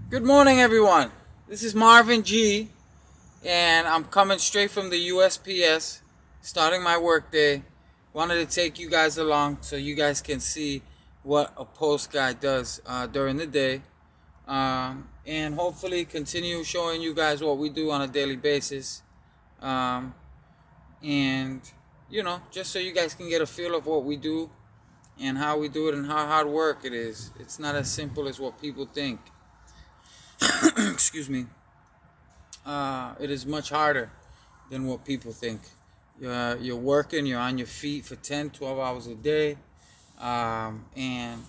Good morning, everyone. This is Marvin G, and I'm coming straight from the USPS, starting my workday. Wanted to take you guys along so you guys can see what a post guy does during the day, and hopefully continue showing you guys what we do on a daily basis. Um, and just so you guys can get a feel of what we do and how we do it and how hard work it is. It's not as simple as what people think. Excuse me. It is much harder than what people think. You're working, you're on your feet for 10, 12 hours a day, and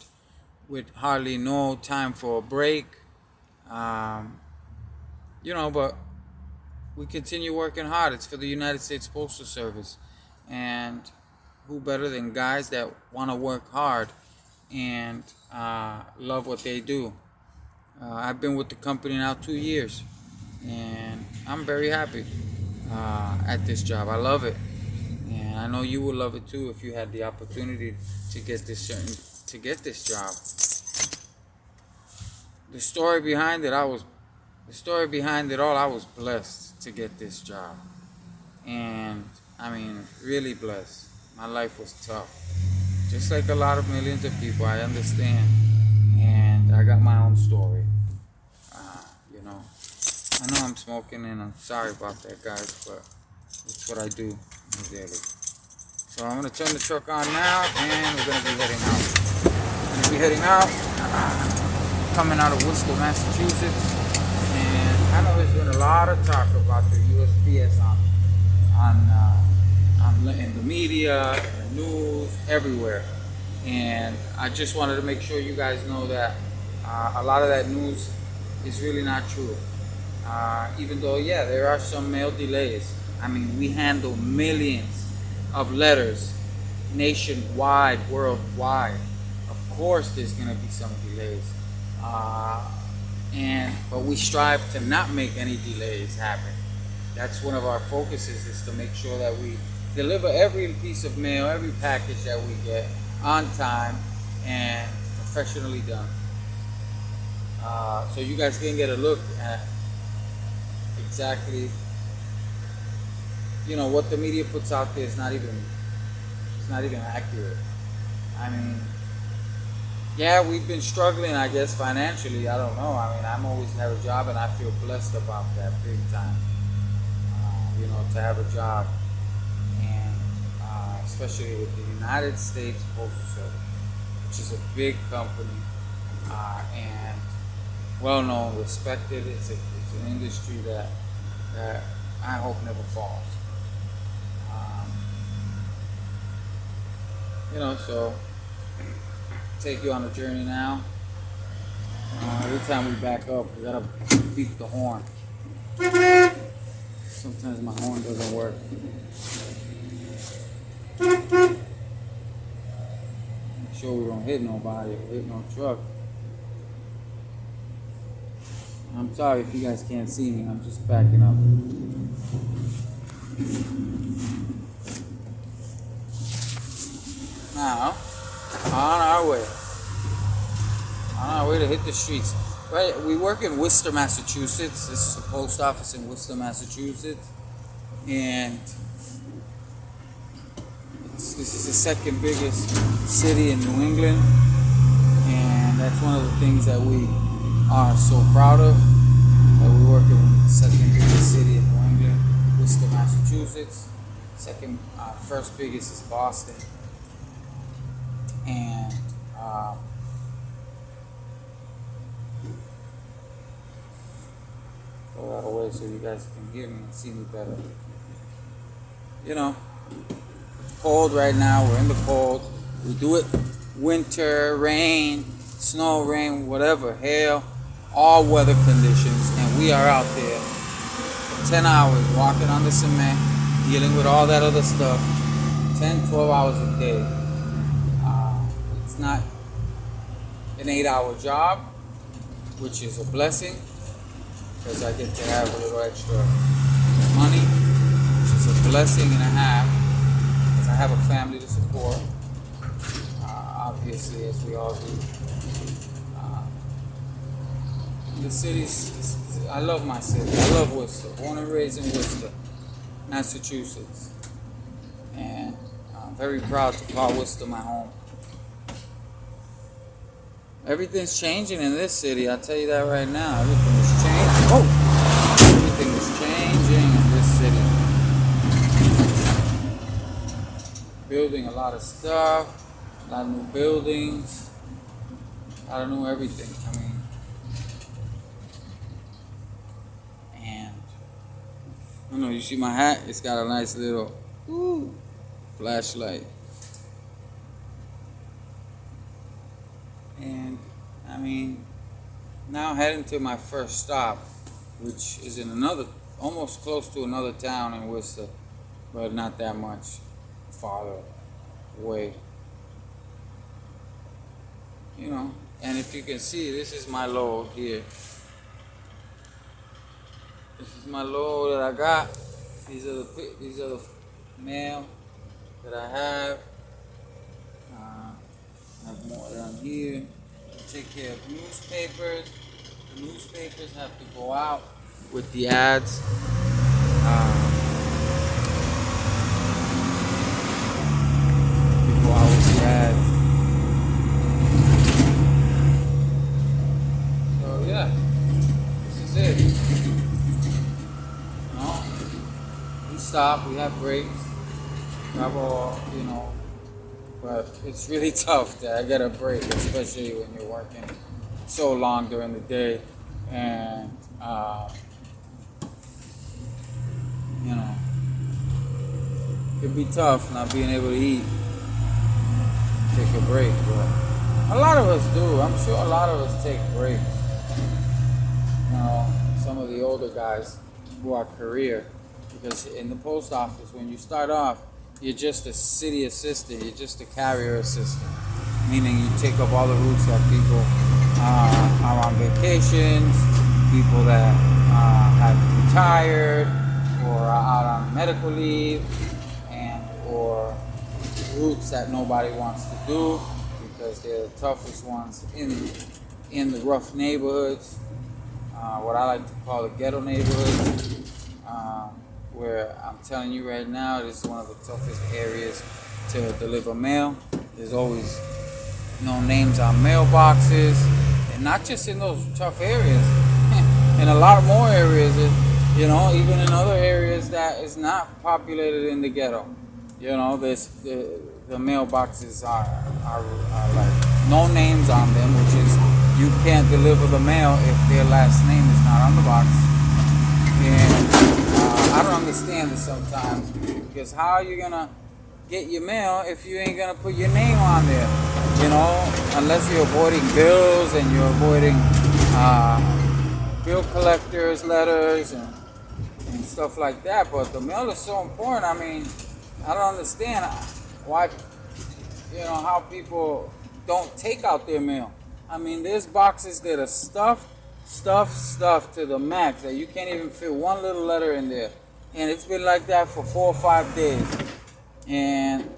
with hardly no time for a break. Um, but we continue working hard. It's for the United States Postal Service. And who better than guys that want to work hard and love what they do? I've been with the company now 2 years, and I'm very happy at this job. I love it, and I know you will love it too if you had the opportunity to get this job. The story behind it, I was blessed to get this job, and I mean really blessed. My life was tough, just like a lot of millions of people. I understand, and I got my own story. You know, I know I'm smoking, and I'm sorry about that, guys, but it's what I do daily. So I'm gonna turn the truck on now, and we're gonna be heading out. Coming out of Worcester, Massachusetts, and I know there's been a lot of talk about the USPS in the media, in the news, everywhere. And I just wanted to make sure you guys know that a lot of that news is really not true. Even though, yeah, there are some mail delays. I mean, we handle millions of letters nationwide, worldwide. Of course, there's gonna be some delays, but we strive to not make any delays happen. That's one of our focuses, is to make sure that we deliver every piece of mail, every package that we get on time and professionally done. So you guys can get a look at exactly, what the media puts out there is not even accurate. I mean, yeah, we've been struggling, I guess, financially. I don't know. I mean, I'm always have a job, and I feel blessed about that big time. To have a job, and especially with the United States Postal Service, which is a big company and well known, respected. It's an industry that I hope never falls. So take you on a journey now. Every time we back up, we gotta beep the horn. Sometimes my horn doesn't work. Make sure we don't hit nobody or hit no truck. I'm sorry if you guys can't see me. I'm just backing up. Now, on our way to hit the streets. Right, we work in Worcester, Massachusetts. This is the post office in Worcester, Massachusetts, and this is the second biggest city in New England, and that's one of the things that we are so proud of. That we work in the second biggest city in New England, Worcester, Massachusetts. First biggest is Boston, and go that away so you guys can hear me and see me better. Cold right now. We're in the cold. We do it winter, rain, snow, rain, whatever, hail, all weather conditions, and we are out there for 10 hours walking on the cement, dealing with all that other stuff, 10, 12 hours a day. It's not an 8-hour job, which is a blessing, because I get to have a little extra money, which is a blessing and a half, because I have a family to support, obviously, as we all do. the city's. I love my city. I love Worcester. Born and raised in Worcester, Massachusetts, and I'm very proud to call Worcester my home. Everything's changing in this city. I'll tell you that right now. Everything is changing. Oh, everything is changing in this city. Building a lot of stuff, a lot of new buildings, a lot of new everything. I mean, and I don't know. You see my hat? It's got a nice little flashlight. And I mean, now heading to my first stop, which is in another, almost close to another town in Worcester, but not that much farther away. You know, and if you can see, this is my load here. This is my load that I got. These are the mail that I have. I have more down here. Take care of newspapers. The newspapers have to go out with the ads. Go out with the ads. So yeah, this is it. You know, we stop. We have breaks. Grab all, you know. But it's really tough to get a break, especially when you're working so long during the day, and you know, it could be tough not being able to eat, take a break. But a lot of us do. I'm sure a lot of us take breaks. You know, some of the older guys who are career, because in the post office, when you start off, you're just a city assistant. You're just a carrier assistant, meaning you take up all the routes that people are on vacations, people that have retired or are out on medical leave, and or routes that nobody wants to do because they're the toughest ones in the rough neighborhoods, what I like to call the ghetto neighborhoods. Where I'm telling you right now, this is one of the toughest areas to deliver mail. There's always no names on mailboxes, and not just in those tough areas. In a lot more areas, you know, even in other areas that is not populated in the ghetto. You know, there's the mailboxes are like no names on them, which is you can't deliver the mail if their last name is not on the box. And I don't understand this sometimes, because how are you gonna get your mail if you ain't gonna put your name on there? You know, unless you're avoiding bills and you're avoiding bill collectors' letters and stuff like that. But the mail is so important. I mean, I don't understand why, you know, how people don't take out their mail. I mean, there's boxes that are stuffed to the max that you can't even fit one little letter in there. And it's been like that for 4 or 5 days. And,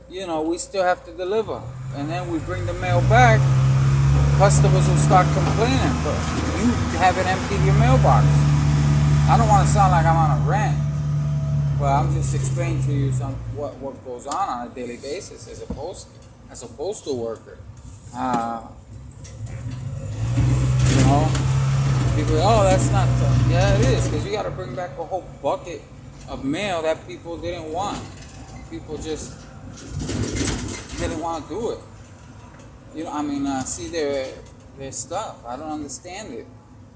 you know, we still have to deliver. And then we bring the mail back. Customers will start complaining, but you haven't emptied your mailbox. I don't want to sound like I'm on a rant, but I'm just explaining to you what goes on a daily basis as a postal worker. You know, people, oh, that's not tough. Yeah, it is, because you got to bring back a whole bucket of mail that people didn't want. People just didn't want to do it. You know, I mean, see their stuff. I don't understand it.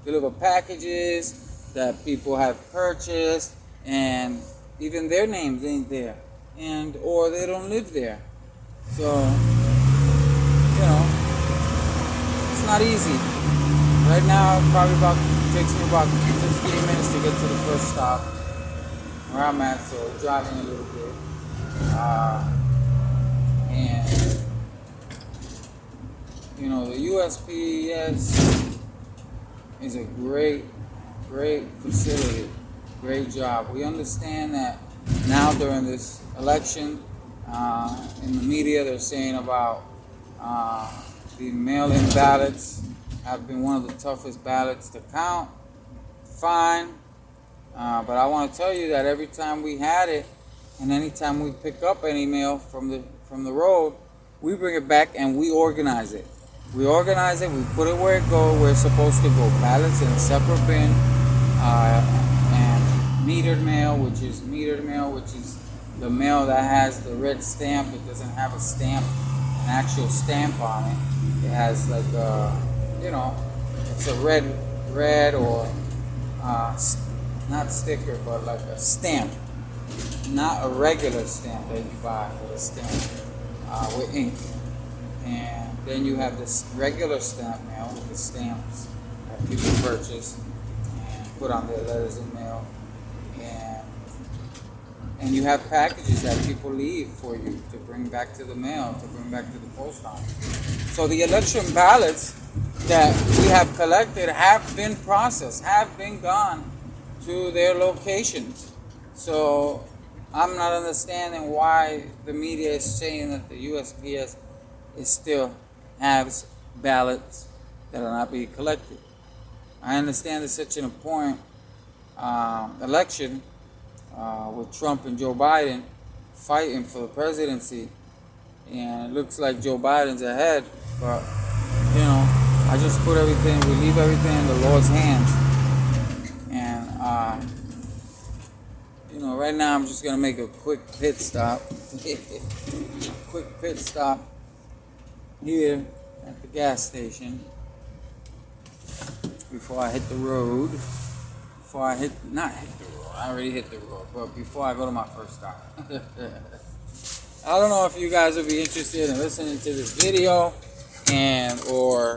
Deliver packages that people have purchased, and even their names ain't there, and or they don't live there. So, you know, it's not easy. Right now, it takes me about 15 minutes to get to the first stop where I'm at, so driving a little bit. And, you know, the USPS is a great facility, great job. We understand that now during this election, in the media they're saying about the mail-in ballots have been one of the toughest ballots to count. Fine. But I want to tell you that every time we had it, and anytime we pick up any mail from the road, we bring it back and we organize it. We organize it. We put it where it goes, where it's supposed to go. Ballots in a separate bin, and metered mail, which is the mail that has the red stamp. It doesn't have a stamp, an actual stamp on it. It has like it's a red or not sticker, but like a stamp, not a regular stamp that you buy, but a stamp with ink. And then you have this regular stamp mail with the stamps that people purchase and put on their letters in mail. And you have packages that people leave for you to bring back to the mail, to bring back to the post office. So the election ballots that we have collected have been processed, have been gone to their locations. So I'm not understanding why the media is saying that the USPS is still has ballots that are not being collected. I understand it's such an important election with Trump and Joe Biden fighting for the presidency, and it looks like Joe Biden's ahead, but I just put everything, we leave everything in the Lord's hands. And right now I'm just gonna make a quick pit stop. Quick pit stop here at the gas station before I hit the road. Not hit the road, I already hit the road, but before I go to my first stop. I don't know if you guys would be interested in listening to this video or